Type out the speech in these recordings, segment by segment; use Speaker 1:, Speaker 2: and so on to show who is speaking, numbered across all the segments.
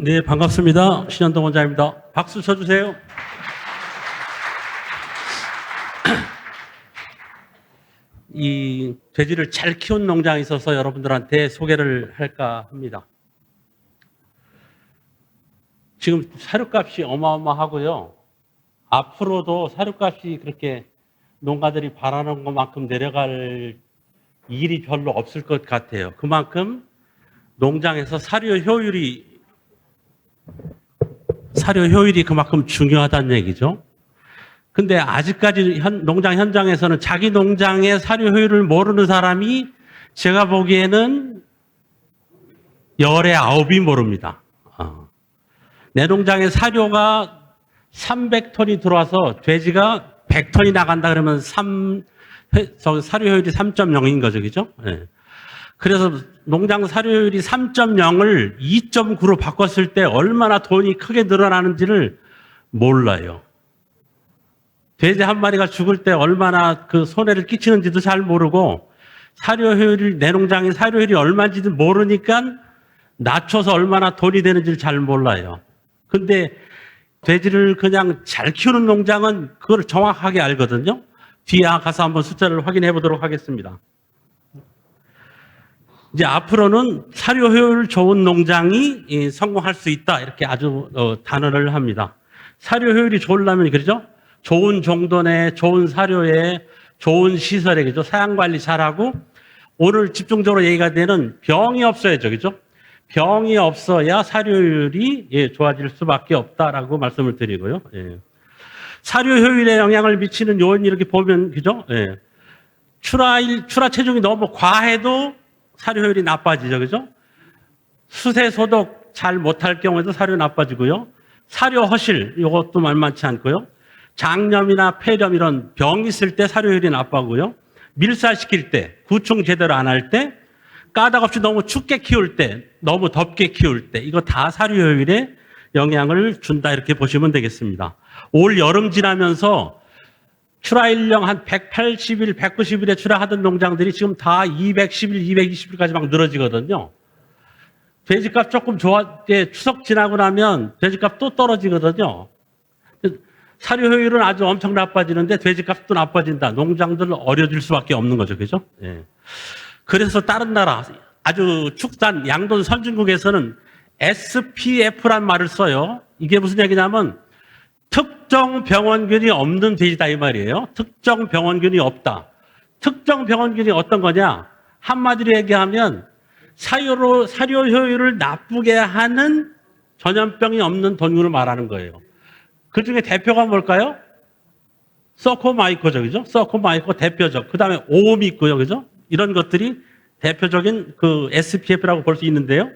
Speaker 1: 네, 반갑습니다. 신현동 원장입니다. 박수 쳐주세요. 이 돼지를 잘 키운 농장이 있어서 여러분들한테 소개를 할까 합니다. 지금 사료값이 어마어마하고요. 앞으로도 사료값이 그렇게 농가들이 바라는 것만큼 내려갈 일이 별로 없을 것 같아요. 그만큼 농장에서 사료 효율이 그만큼 중요하다는 얘기죠. 근데 아직까지 농장 현장에서는 자기 농장의 사료 효율을 모르는 사람이 제가 보기에는 열의 9이 모릅니다. 내 농장에 사료가 300톤이 들어와서 돼지가 100톤이 나간다 그러면 사료 효율이 3.0인 거죠. 그죠? 네. 그래서 농장 사료율이 3.0을 2.9로 바꿨을 때 얼마나 돈이 크게 늘어나는지를 몰라요. 돼지 한 마리가 죽을 때 얼마나 그 손해를 끼치는지도 잘 모르고 내 농장의 사료율이 얼마인지도 모르니까 낮춰서 얼마나 돈이 되는지를 잘 몰라요. 근데 돼지를 그냥 잘 키우는 농장은 그걸 정확하게 알거든요. 뒤에 가서 한번 숫자를 확인해 보도록 하겠습니다. 이제 앞으로는 사료 효율 좋은 농장이 성공할 수 있다. 이렇게 아주 단언을 합니다. 사료 효율이 좋으려면 그러죠? 좋은 정돈에, 좋은 사료에, 좋은 시설에, 그죠? 사양 관리 잘하고, 오늘 집중적으로 얘기가 되는 병이 없어야죠. 그죠? 병이 없어야 사료율이 좋아질 수밖에 없다라고 말씀을 드리고요. 예. 사료 효율에 영향을 미치는 요인 이렇게 보면, 그죠? 예. 출하 체중이 너무 과해도 사료 효율이 나빠지죠. 그죠? 수세 소독 잘 못할 경우에도 사료 나빠지고요. 사료 허실, 이것도 만만치 않고요. 장염이나 폐렴 이런 병이 있을 때 사료 효율이 나빠고요. 밀사시킬 때, 구충 제대로 안 할 때, 까닭 없이 너무 춥게 키울 때, 너무 덥게 키울 때, 이거 다 사료 효율에 영향을 준다 이렇게 보시면 되겠습니다. 올 여름 지나면서 출하일령 한 180일, 190일에 출하하던 농장들이 지금 다 210일, 220일까지 막 늘어지거든요. 돼지값 조금 추석 지나고 나면 돼지값 또 떨어지거든요. 사료 효율은 아주 엄청 나빠지는데 돼지값도 나빠진다. 농장들 어려질 수밖에 없는 거죠. 그죠? 예. 그래서 다른 나라, 아주 축산, 양돈 선진국에서는 SPF란 말을 써요. 이게 무슨 얘기냐면 특정 병원균이 없는 돼지다 이 말이에요. 특정 병원균이 없다. 특정 병원균이 어떤 거냐? 한마디로 얘기하면 사료 효율을 나쁘게 하는 전염병이 없는 동물을 말하는 거예요. 그 중에 대표가 뭘까요? 서코마이코죠. 그죠? 서코마이코 대표적. 그 다음에 오음이 있고요. 그죠? 이런 것들이 대표적인 그 SPF라고 볼 수 있는데요.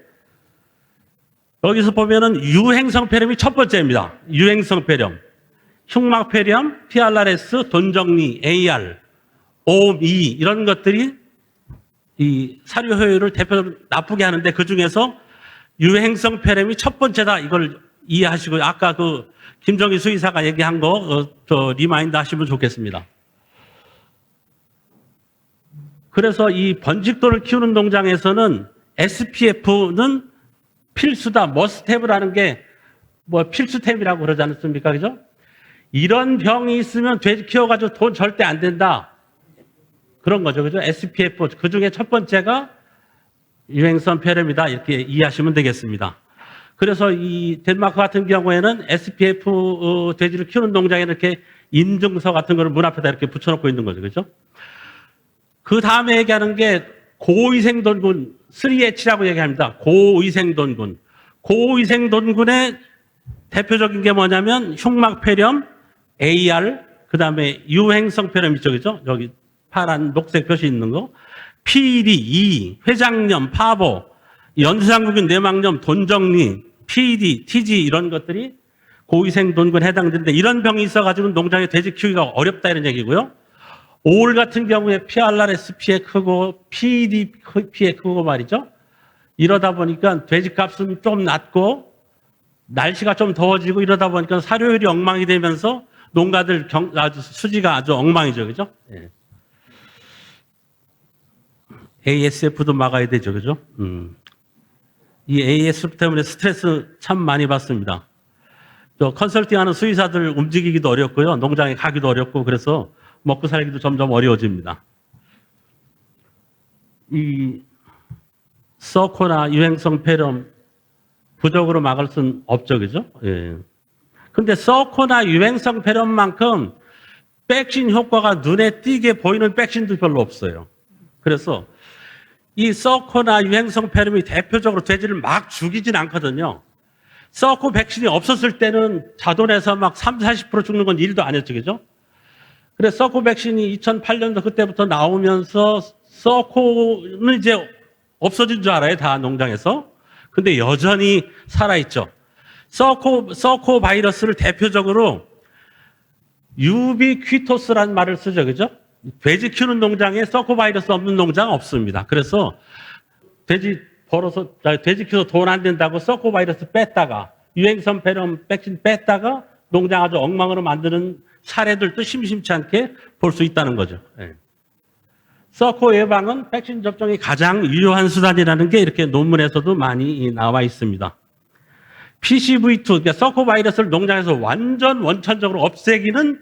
Speaker 1: 여기서 보면은 유행성 폐렴이 첫 번째입니다. 유행성 폐렴. 흉막 폐렴, PRRS, 돈정리, AR, 오음, E 이런 것들이 이 사료 효율을 대표적으로 나쁘게 하는데 그 중에서 유행성 폐렴이 첫 번째다. 이걸 이해하시고요. 아까 그 김정희 수의사가 얘기한 거 리마인드 하시면 좋겠습니다. 그래서 이 번직도를 키우는 농장에서는 SPF는 필수다, 머스트해브라는 게 뭐 필수템이라고 그러지 않습니까? 그죠? 이런 병이 있으면 돼지 키워가지고 돈 절대 안 된다. 그런 거죠. 그죠? SPF. 그 중에 첫 번째가 유행성 폐렴이다. 이렇게 이해하시면 되겠습니다. 그래서 이 덴마크 같은 경우에는 SPF 돼지를 키우는 농장에 이렇게 인증서 같은 거를 문 앞에다 이렇게 붙여놓고 있는 거죠. 그죠? 그 다음에 얘기하는 게 고위생돈군, 3H라고 얘기합니다. 고위생돈군. 고위생돈군의 대표적인 게 뭐냐면 흉막폐렴, AR, 그 다음에 유행성 폐렴 있죠. 그죠? 여기 파란 녹색 표시 있는 거. PD, E, 회장염, 파보, 연두상구균, 내막염, 돈정리, PD, TG 이런 것들이 고위생돈군에 해당되는데 이런 병이 있어가지고 농장에 돼지 키우기가 어렵다 이런 얘기고요. 올 같은 경우에 PRRS 피해 크고 PD 피해 크고 말이죠. 이러다 보니까 돼지값은 좀 낮고 날씨가 좀 더워지고 이러다 보니까 사료율이 엉망이 되면서 농가들 수지가 아주 엉망이죠. 그죠? 예. ASF도 막아야 되죠. 그죠? 이 AS 때문에 스트레스 참 많이 받습니다. 저 컨설팅하는 수의사들 움직이기도 어렵고요. 농장에 가기도 어렵고 그래서 먹고 살기도 점점 어려워집니다. 이 서코나 유행성 폐렴 부적으로 막을 수는 없죠, 그죠? 예. 근데 서코나 유행성 폐렴만큼 백신 효과가 눈에 띄게 보이는 백신도 별로 없어요. 그래서 이 서코나 유행성 폐렴이 대표적으로 돼지를 막 죽이진 않거든요. 서코 백신이 없었을 때는 자돈에서 막 30, 40% 죽는 건 일도 아니었죠, 그죠? 그래서 서코 백신이 2008년도 그때부터 나오면서 서코는 이제 없어진 줄 알아요, 다 농장에서. 근데 여전히 살아있죠. 서코 바이러스를 대표적으로 유비퀴토스라는 말을 쓰죠, 그죠? 돼지 키우는 농장에 서코 바이러스 없는 농장 없습니다. 그래서 돼지 키워서 돈 안 된다고 서코 바이러스 뺐다가 유행성 폐렴 백신 뺐다가 농장 아주 엉망으로 만드는 사례들도 심심치 않게 볼 수 있다는 거죠. 네. 서코 예방은 백신 접종이 가장 유효한 수단이라는 게 이렇게 논문에서도 많이 나와 있습니다. PCV2, 그러니까 서코 바이러스를 농장에서 완전 원천적으로 없애기는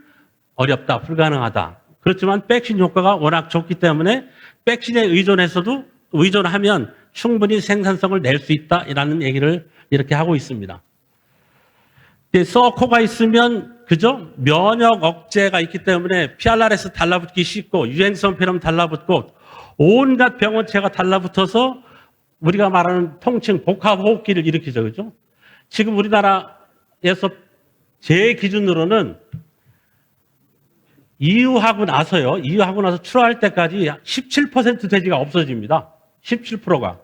Speaker 1: 어렵다, 불가능하다. 그렇지만 백신 효과가 워낙 좋기 때문에 백신에 의존하면 충분히 생산성을 낼 수 있다라는 얘기를 이렇게 하고 있습니다. 서코가 있으면 그죠? 면역 억제가 있기 때문에 PRRS 달라붙기 쉽고 유행성 폐렴 달라붙고 온갖 병원체가 달라붙어서 우리가 말하는 통칭 복합호흡기를 일으키죠, 그죠? 지금 우리나라에서 제 기준으로는 이유하고 나서 출하할 때까지 17% 돼지가 없어집니다. 17%가.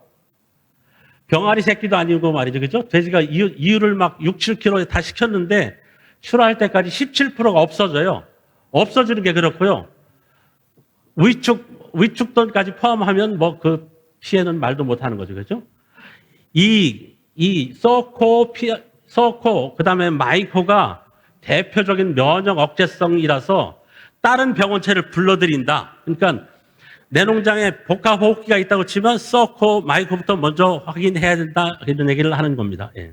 Speaker 1: 병아리 새끼도 아니고 말이죠. 그죠? 돼지가 이유를 막 6, 7kg에 다 시켰는데 출하할 때까지 17%가 없어져요. 없어지는 게 그렇고요. 위축돈까지 포함하면 뭐 그 피해는 말도 못 하는 거죠. 그죠? 서코, 그 다음에 마이코가 대표적인 면역 억제성이라서 다른 병원체를 불러들인다. 그러니까 내 농장에 복합호흡기가 있다고 치면 서코, 마이코부터 먼저 확인해야 된다. 이런 얘기를 하는 겁니다. 예.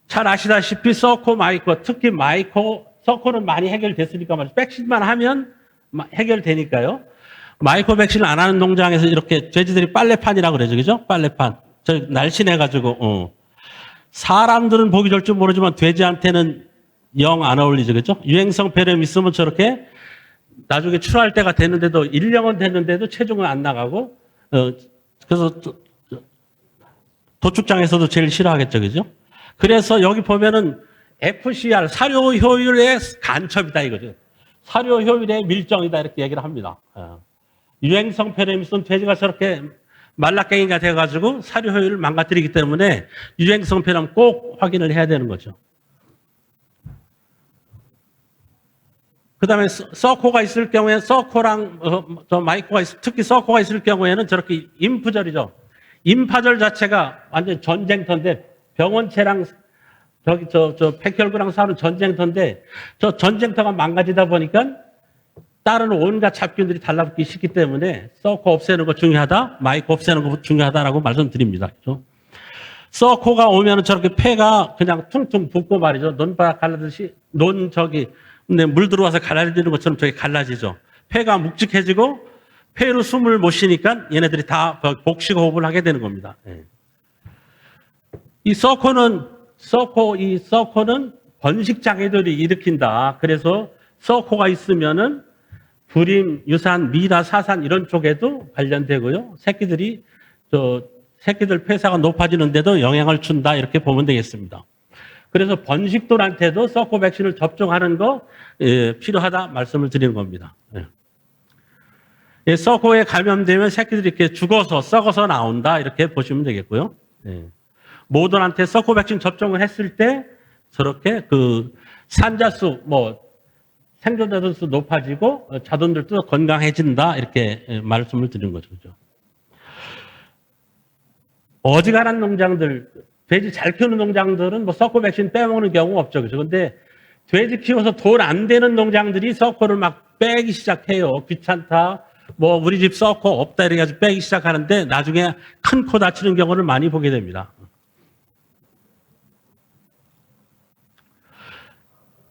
Speaker 1: 잘 아시다시피 서코, 마이코, 특히 서코는 많이 해결됐으니까 말이죠. 백신만 하면 해결되니까요. 마이코 백신을 안 하는 농장에서 이렇게 돼지들이 빨래판이라고 그러죠. 그죠? 빨래판. 날씬해가지고, 사람들은 보기 좋을 줄 모르지만 돼지한테는 영 안 어울리죠. 그죠? 유행성 폐렴 있으면 저렇게 나중에 출하할 때가 됐는데도 1년은 됐는데도 체중은 안 나가고, 그래서 도축장에서도 제일 싫어하겠죠. 그죠? 그래서 여기 보면은 FCR, 사료 효율의 간첩이다 이거죠. 사료 효율의 밀정이다 이렇게 얘기를 합니다. 유행성 폐렴이 있으면 돼지가 저렇게 말라깽이가 돼가지고 사료 효율을 망가뜨리기 때문에 유행성 폐렴 꼭 확인을 해야 되는 거죠. 그 다음에 서코가 있을 경우에 서코랑 마이코가 특히 서코가 있을 경우에는 저렇게 임프절이죠. 임파절 자체가 완전 전쟁터인데 병원체랑 백혈구랑 싸우는 전쟁터인데 저 전쟁터가 망가지다 보니까 다른 온갖 잡균들이 달라붙기 쉽기 때문에 서코 없애는 거 중요하다, 마이코 없애는 거 중요하다라고 말씀드립니다. 그렇죠? 서코가 오면은 저렇게 폐가 그냥 퉁퉁 붓고 말이죠. 논바닥 갈라듯이 근데 물 들어와서 갈라지는 것처럼 저게 갈라지죠. 폐가 묵직해지고 폐로 숨을 못 쉬니까 얘네들이 다 복식 호흡을 하게 되는 겁니다. 예. 이 서코는 번식 장애들이 일으킨다. 그래서 서코가 있으면은 불임, 유산, 미라, 사산 이런 쪽에도 관련되고요. 새끼들 폐사가 높아지는데도 영향을 준다. 이렇게 보면 되겠습니다. 그래서 번식돌한테도 서코 백신을 접종하는 거 필요하다 말씀을 드리는 겁니다. 서코에 감염되면 새끼들이 이렇게 죽어서 썩어서 나온다 이렇게 보시면 되겠고요. 모든한테 서코 백신 접종을 했을 때 저렇게 그 산자수 생존자들 수 높아지고 자돈들도 건강해진다 이렇게 말씀을 드리는 거죠. 그죠? 어지간한 농장들, 돼지 잘 키우는 농장들은 서코 백신 빼먹는 경우가 없죠. 그죠? 근데 돼지 키워서 돈 안 되는 농장들이 서코를 막 빼기 시작해요. 귀찮다. 뭐 우리 집 썩고 없다 이래가지고 빼기 시작하는데 나중에 큰 코 다치는 경우를 많이 보게 됩니다.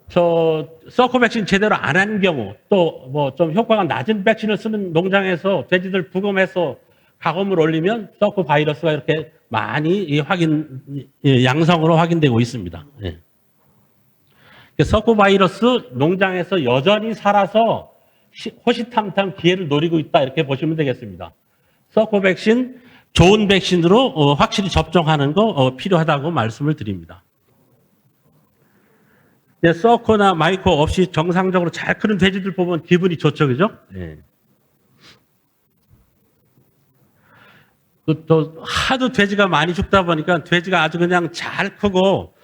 Speaker 1: 저 서코 백신 제대로 안 한 경우 또 뭐 좀 효과가 낮은 백신을 쓰는 농장에서 돼지들 부검해서 가검을 올리면 서코 바이러스가 이렇게 많이 양성으로 확인되고 있습니다. 예. 서코 바이러스 농장에서 여전히 살아서 호시탐탐 기회를 노리고 있다 이렇게 보시면 되겠습니다. 서코 백신 좋은 백신으로 확실히 접종하는 거 필요하다고 말씀을 드립니다. 서코나 마이코 없이 정상적으로 잘 크는 돼지들 보면 기분이 좋죠, 그죠? 네. 또 하도 돼지가 많이 죽다 보니까 돼지가 아주 그냥 잘 크고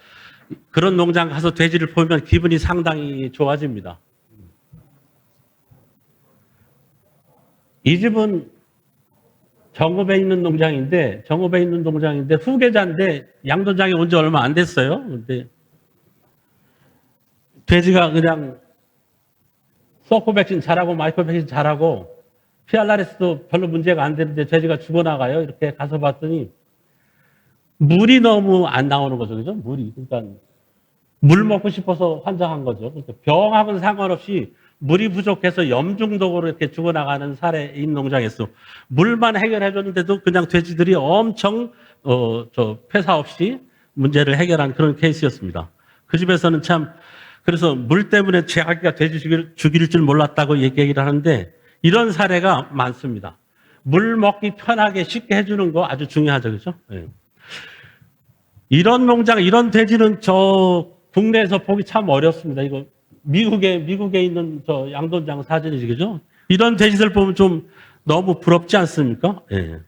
Speaker 1: 그런 농장 가서 돼지를 보면 기분이 상당히 좋아집니다. 이 집은 정읍에 있는 농장인데 후계자인데 양도장에 온 지 얼마 안 됐어요. 근데 돼지가 그냥 서코 백신 잘하고 마이코 백신 잘하고 피알라레스도 별로 문제가 안 되는데 돼지가 죽어나가요. 이렇게 가서 봤더니 물이 너무 안 나오는 거죠. 그죠? 물이. 그러니까 물 먹고 싶어서 환장한 거죠. 그러니까 병하고는 상관없이 물이 부족해서 염중독으로 이렇게 죽어나가는 사례인 농장에서 물만 해결해 줬는데도 그냥 돼지들이 엄청 폐사 없이 문제를 해결한 그런 케이스였습니다. 그 집에서는 참 그래서 물 때문에 자기가 돼지 죽일 줄 몰랐다고 얘기를 하는데 이런 사례가 많습니다. 물 먹기 편하게 쉽게 해주는 거 아주 중요하죠. 그죠? 네. 이런 농장, 이런 돼지는 국내에서 보기 참 어렵습니다. 이거 미국에 있는 양돈장 사진이지, 그죠? 이런 돼지들 보면 좀 너무 부럽지 않습니까? 예.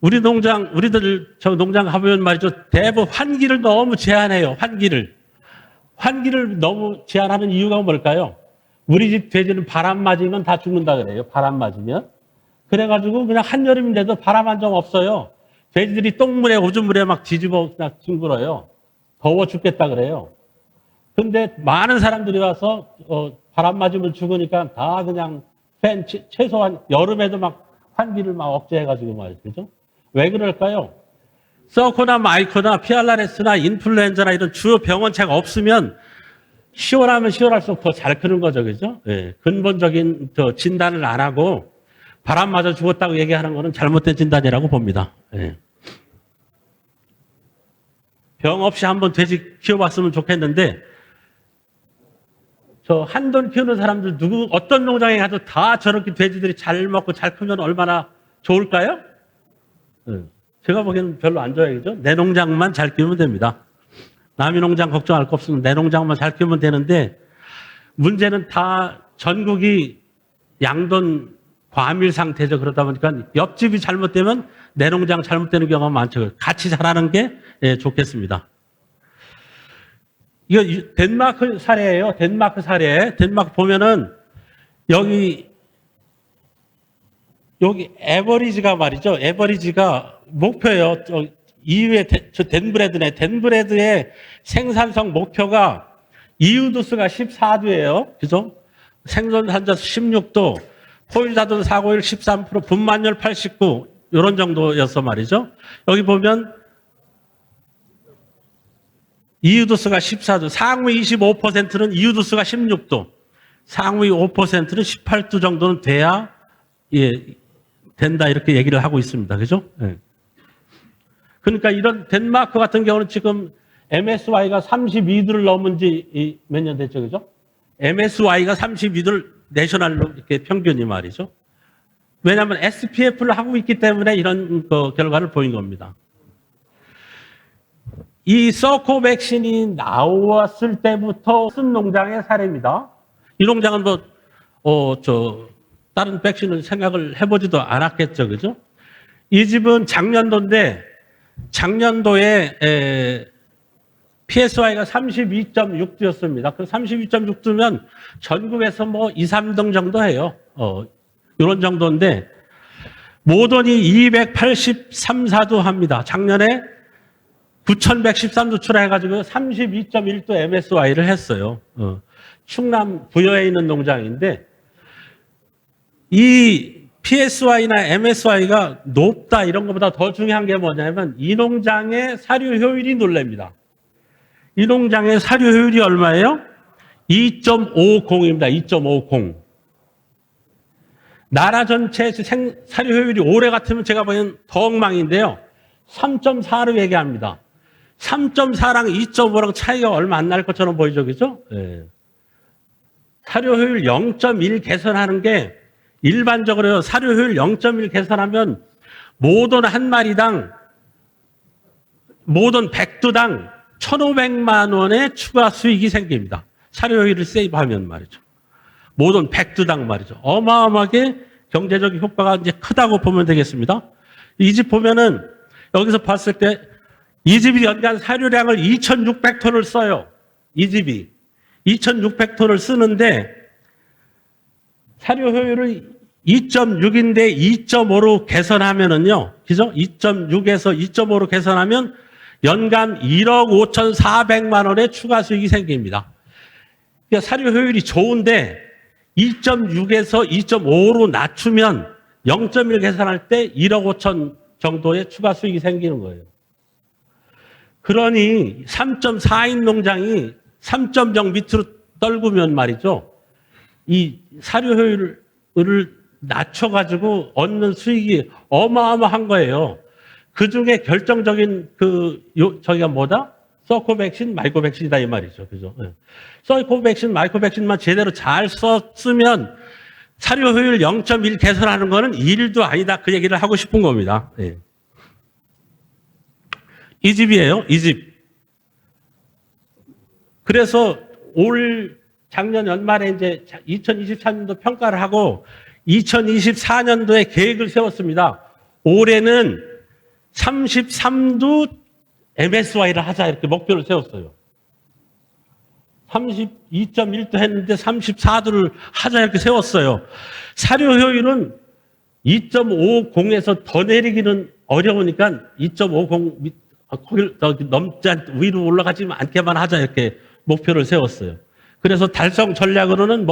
Speaker 1: 우리들 농장 가보면 말이죠. 대부분 환기를 너무 제한해요. 환기를 너무 제한하는 이유가 뭘까요? 우리 집 돼지는 바람 맞으면 다 죽는다 그래요. 바람 맞으면. 그래가지고 그냥 한여름인데도 바람 한 점 없어요. 돼지들이 똥물에 오줌물에 막 뒤집어 그냥 뒹굴어요. 더워 죽겠다 그래요. 근데 많은 사람들이 와서 바람 맞으면 죽으니까 다 그냥 최소한 여름에도 막 환기를 막 억제해가지고 말이죠. 그죠? 왜 그럴까요? 서코나 마이코나 피알라레스나 인플루엔자나 이런 주요 병원체가 없으면 시원하면 시원할수록 더 잘 크는 거죠. 그죠? 예, 근본적인 진단을 안 하고 바람 맞아 죽었다고 얘기하는 거는 잘못된 진단이라고 봅니다. 예. 병 없이 한번 돼지 키워봤으면 좋겠는데 한돈 키우는 사람들 어떤 농장에 가도 다 저렇게 돼지들이 잘 먹고 잘 크면 얼마나 좋을까요? 제가 보기에는 별로 안 좋아요. 그죠? 내 농장만 잘 키우면 됩니다. 남의 농장 걱정할 거 없으면 내 농장만 잘 키우면 되는데 문제는 다 전국이 양돈 과밀 상태죠. 그러다 보니까 옆집이 잘못되면 내 농장 잘못되는 경우가 많죠. 같이 잘하는 게 좋겠습니다. 이거 덴마크 사례예요. 덴마크 사례. 덴마크 보면은 여기 에버리지가 말이죠. 에버리지가 목표예요. EU의 덴브레드네. 덴브레드의 생산성 목표가 이유도수가 14도예요. 그죠? 생존 산자수 16도, 포유자돈 사고율 13%, 분만율 89, 이런 정도였어 말이죠. 여기 보면 이유도수가 14도, 상위 25%는 이유도수가 16도, 상위 5%는 18도 정도는 돼야 된다 이렇게 얘기를 하고 있습니다. 그죠? 네. 그러니까 이런 덴마크 같은 경우는 지금 MSY가 32도를 넘은 지 몇 년 됐죠. 그죠? MSY가 32도를 내셔널로 이렇게 평균이 말이죠. 왜냐하면 SPF를 하고 있기 때문에 이런 결과를 보인 겁니다. 이 서코 백신이 나왔을 때부터 쓴 농장의 사례입니다. 이 농장은 다른 백신을 생각을 해보지도 않았겠죠. 그죠? 이 집은 작년도에 PSY가 32.6도였습니다. 그 32.6도면 전국에서 2, 3등 정도 해요. 이런 정도인데, 모던이 283, 4도 합니다. 작년에 9,113도 출하해가지고 32.1도 MSY를 했어요. 충남 부여에 있는 농장인데, 이 PSY나 MSY가 높다 이런 것보다 더 중요한 게 뭐냐면 이 농장의 사료 효율이 놀랍니다. 이 농장의 사료 효율이 얼마예요? 2.50입니다. 2.50. 나라 전체 사료 효율이 올해 같으면 제가 보기엔 더 엉망인데요. 3.4로 얘기합니다. 3.4랑 2.5랑 차이가 얼마 안 날 것처럼 보이죠, 그죠? 네. 사료 효율 0.1 개선하는 게 일반적으로 사료 효율 0.1 개선하면 모든 한 마리당, 모든 백두당 1,500만 원의 추가 수익이 생깁니다. 사료 효율을 세이브하면 말이죠. 모든 백두당 말이죠. 어마어마하게 경제적 효과가 이제 크다고 보면 되겠습니다. 이 집 보면은 여기서 봤을 때 이 집이 연간 사료량을 2,600톤을 써요. 이 집이 2,600톤을 쓰는데 사료 효율을 2.6인데 2.5로 개선하면은요, 그죠? 2.6에서 2.5로 개선하면 연간 1억 5,400만 원의 추가 수익이 생깁니다. 그러니까 사료 효율이 좋은데 2.6에서 2.5로 낮추면 0.1 계산할 때 1억 5천 정도의 추가 수익이 생기는 거예요. 그러니 3.4인 농장이 3.0 밑으로 떨구면 말이죠. 이 사료 효율을 낮춰가지고 얻는 수익이 어마어마한 거예요. 그 중에 결정적인 저기가 뭐다? 서코백신, 마이코백신이다 이 말이죠. 그죠? 네. 서코백신, 마이코백신만 제대로 잘 쓰면 사료 효율 0.1 개선하는 거는 일도 아니다. 그 얘기를 하고 싶은 겁니다. 네. 이 집이에요. 이 집. 그래서 작년 연말에 이제 2023년도 평가를 하고 2024년도에 계획을 세웠습니다. 올해는 33도 MSY를 하자 이렇게 목표를 세웠어요. 32.1도 했는데 34도를 하자 이렇게 세웠어요. 사료 효율은 2.50에서 더 내리기는 어려우니까 2.50 넘지 위로 올라가지 않게만 하자 이렇게 목표를 세웠어요. 그래서 달성 전략으로는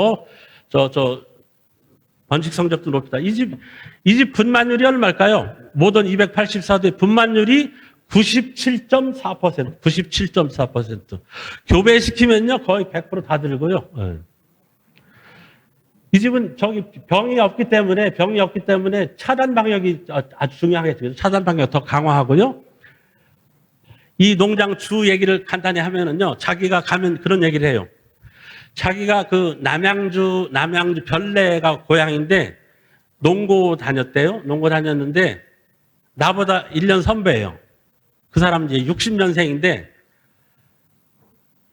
Speaker 1: 번식 성적도 높다. 이 집 분만율이 얼마일까요? 모던 284도의 분만율이 97.4%, 97.4%. 교배시키면요, 거의 100% 다 들고요. 네. 이 집은 병이 없기 때문에 차단 방역이 아주 중요하겠죠. 차단 방역 더 강화하고요. 이 농장 주 얘기를 간단히 하면은요, 자기가 가면 그런 얘기를 해요. 자기가 남양주 별내가 고향인데, 농고 다녔대요. 농고 다녔는데, 나보다 1년 선배예요. 그 사람 이제 60년생인데,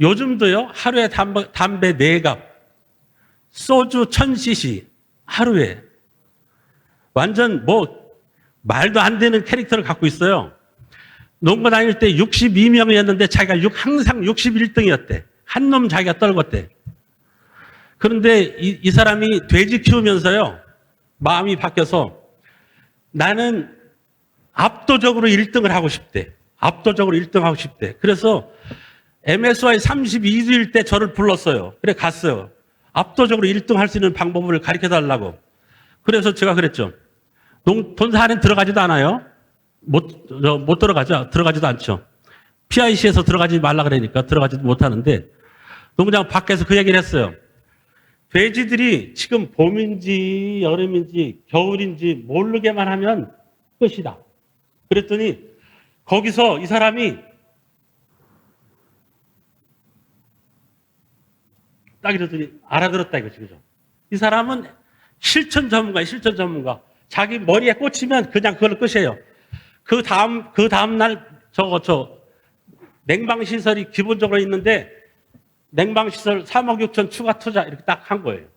Speaker 1: 요즘도요, 하루에 담배 4갑, 소주 1000cc, 하루에. 완전 말도 안 되는 캐릭터를 갖고 있어요. 농구 다닐 때 62명이었는데 자기가 항상 61등이었대. 한 놈 자기가 떨궜대. 그런데 이 사람이 돼지 키우면서요, 마음이 바뀌어서 나는 압도적으로 1등을 하고 싶대. 압도적으로 1등 하고 싶대. 그래서 MSY 32주일 때 저를 불렀어요. 그래 갔어요. 압도적으로 1등 할 수 있는 방법을 가르쳐 달라고. 그래서 제가 그랬죠. 본사 안에 들어가지도 않아요. 못 들어가지도 않죠. PIC에서 들어가지 말라 그러니까 들어가지도 못하는데, 농장 밖에서 그 얘기를 했어요. 돼지들이 지금 봄인지 여름인지 겨울인지 모르게만 하면 끝이다. 그랬더니 거기서 이 사람이 딱 이러더니 알아들었다 이거지, 그죠? 이 사람은 실천 전문가. 자기 머리에 꽂히면 그냥 그걸로 끝이에요. 그 다음날 냉방시설이 기본적으로 있는데 냉방시설 3억 6천 추가 투자 이렇게 딱 한 거예요.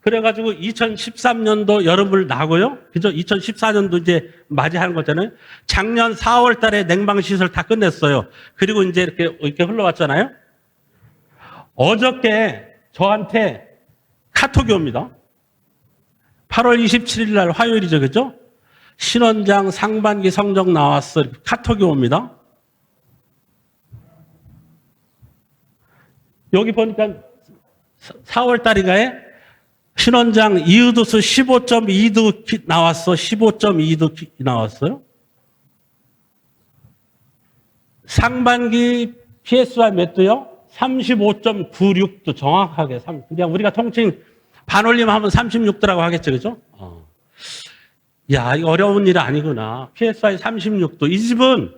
Speaker 1: 그래가지고 2013년도 여름을 나고요. 그죠? 2014년도 이제 맞이하는 거잖아요. 작년 4월 달에 냉방시설 다 끝냈어요. 그리고 이제 이렇게 흘러왔잖아요. 어저께 저한테 카톡이 옵니다. 8월 27일 날 화요일이죠. 그죠? 신원장 상반기 성적 나왔어. 카톡이 옵니다. 여기 보니까 4월 달인가에 신원장 이의도수 15.2도 나왔어. 15.2도 나왔어요. 상반기 PSY 몇 도요? 35.96도 정확하게. 그냥 우리가 통칭 반올림 하면 36도라고 하겠죠. 그죠? 야, 이거 어려운 일 아니구나. PSY 36도. 이 집은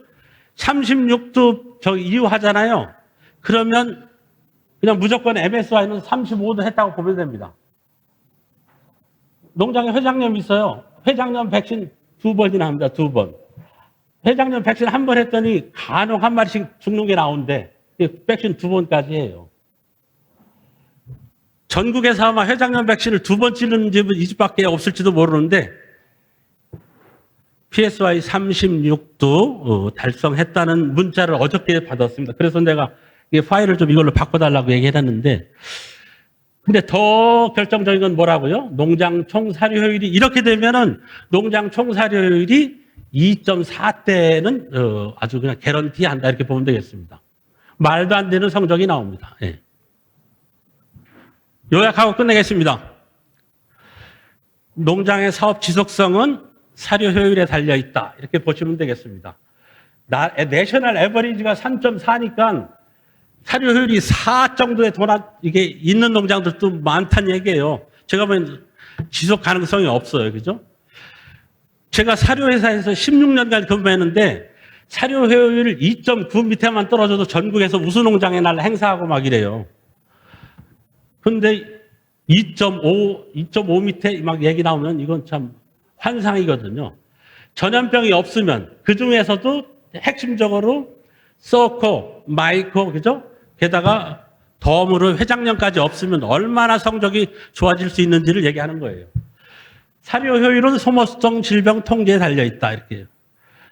Speaker 1: 36도 이유하잖아요. 그러면 그냥 무조건 MSY는 35도 했다고 보면 됩니다. 농장에 회장님 있어요. 회장님 백신 2번이나 합니다. 2번. 회장님 백신 한 번 했더니 간혹 한 마리씩 죽는 게 나오는데 백신 2번까지 해요. 전국에서 아마 회장님 백신을 2번 찌르는 집은 이 집밖에 없을지도 모르는데 PSY 36도 달성했다는 문자를 어저께 받았습니다. 그래서 내가 이 파일을 좀 이걸로 바꿔달라고 얘기했는데 근데 더 결정적인 건 뭐라고요? 농장 총 사료 효율이 이렇게 되면은 농장 총 사료 효율이 2.4대는 아주 그냥 개런티 한다 이렇게 보면 되겠습니다. 말도 안 되는 성적이 나옵니다. 예. 요약하고 끝내겠습니다. 농장의 사업 지속성은 사료 효율에 달려 있다 이렇게 보시면 되겠습니다. 내셔널 에버리지가 3.4니까 사료 효율이 4 정도의 이게 있는 농장들도 많다는 얘기예요. 제가 보면 지속 가능성이 없어요. 그죠? 제가 사료회사에서 16년간 근무했는데 사료 효율 2.9 밑에만 떨어져도 전국에서 우수 농장의 날 행사하고 막 이래요. 근데 2.5 밑에 막 얘기 나오면 이건 참 환상이거든요. 전염병이 없으면 그 중에서도 핵심적으로 서코, 마이코, 그죠? 게다가 덤으로 회장년까지 없으면 얼마나 성적이 좋아질 수 있는지를 얘기하는 거예요. 사료 효율은 소모성 질병 통제에 달려 있다. 이렇게.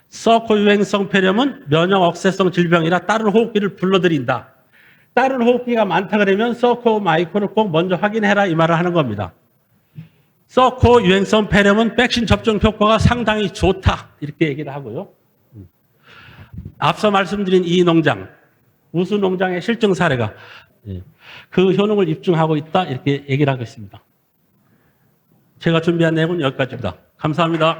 Speaker 1: 서코 유행성 폐렴은 면역 억세성 질병이라 다른 호흡기를 불러들인다. 다른 호흡기가 많다 그러면 서코, 마이코를 꼭 먼저 확인해라 이 말을 하는 겁니다. 서코 유행성 폐렴은 백신 접종 효과가 상당히 좋다. 이렇게 얘기를 하고요. 앞서 말씀드린 이 농장, 우수 농장의 실증 사례가 그 효능을 입증하고 있다. 이렇게 얘기를 하고 있습니다. 제가 준비한 내용은 여기까지입니다. 감사합니다.